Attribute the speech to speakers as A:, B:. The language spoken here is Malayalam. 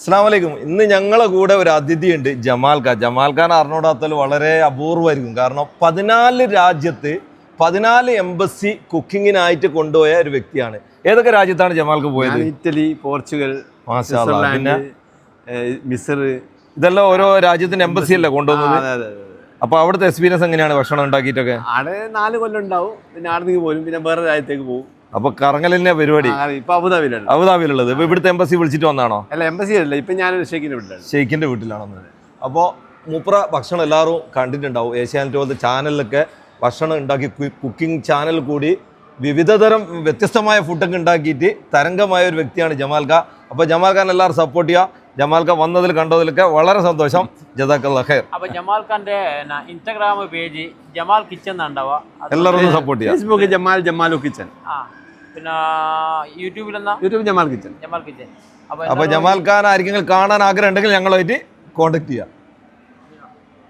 A: അസ്സലാമു അലൈക്കും. ഇന്ന് ഞങ്ങളെ കൂടെ ഒരു അതിഥിയുണ്ട്, ജമാൽ ഖാൻ. ജമാൽ ഖാൻ അറിഞ്ഞൂടാത്തൽ വളരെ അപൂർവമായിരിക്കും. കാരണം 14 രാജ്യത്ത് 14 എംബസി കുക്കിങ്ങിനായിട്ട് കൊണ്ടുപോയ ഒരു വ്യക്തിയാണ്. ഏതൊക്കെ രാജ്യത്താണ് ജമാൽക്ക് പോയത്?
B: ഇറ്റലി, പോർച്ചുഗൽ,
A: പിന്നെ
B: മിസർ,
A: ഇതെല്ലാം ഓരോ രാജ്യത്തിന്റെ എംബസി അല്ലേ കൊണ്ടുവന്നത്. അപ്പൊ അവിടുത്തെ എക്സ്പീരിയൻസ് എങ്ങനെയാണ് ഭക്ഷണം ഉണ്ടാക്കിയിട്ടൊക്കെ?
B: അവിടെ 4 കൊല്ലം ഉണ്ടാവും, പിന്നെ ആടത്തേക്ക് പോലും, പിന്നെ വേറെ രാജ്യത്തേക്ക് പോകും.
A: അപ്പൊ കറങ്ങലിന്റെ പരിപാടി
B: ഇപ്പൊ
A: അബുദാബിയിലുള്ളത്. ഇപ്പൊ ഇവിടുത്തെ എംബസി വിളിച്ചിട്ട് വന്നാണോ?
B: അല്ല, എംബസി അല്ല, ഇപ്പൊ ഞാൻ
A: ഷെയ്ഖിന്റെ വീട്ടിലാണെന്ന്. അപ്പോൾ മൂപ്പറ ഭക്ഷണം എല്ലാവരും കണ്ടിട്ടുണ്ടാവും. ഏഷ്യാനെറ്റ് പോലത്തെ ചാനലിലൊക്കെ ഭക്ഷണം ഉണ്ടാക്കി, കുക്കിംഗ് ചാനൽ കൂടി വിവിധതരം വ്യത്യസ്തമായ ഫുഡൊക്കെ ഉണ്ടാക്കിയിട്ട് തരംഗമായ ഒരു വ്യക്തിയാണ് ജമാൽ ഖാൻ. അപ്പോൾ ജമാൽ ഖാൻ എല്ലാവരും സപ്പോർട്ട് ചെയ്യുക. ജമാൽ ഖാൻ വന്നതിൽ കണ്ടതിലൊക്കെ വളരെ സന്തോഷം. ജസാക്കല്ലാഹ് ഖൈർ.
C: അപ്പോൾ ജമാൽ ഖാന്റെ ഇൻസ്റ്റാഗ്രാം പേജ് ജമാൽ കിച്ചൻ ഉണ്ടാവുക,
A: എല്ലാവരും സപ്പോർട്ട് ചെയ്യുക.
B: ഫേസ്ബുക്ക് ജമാലു കിച്ചൻ,
C: പിന്നെ YouTube
B: Jamal kitchen.
C: Jamal kitchen.
A: അപ്പോൾ ജമാൽ ഖാൻ ആരെങ്കിലും കാണാൻ ആഗ്രഹം ഉണ്ടെങ്കിൽ ഞങ്ങളുമായിട്ട് കോൺടാക്ട് ചെയ്യുക.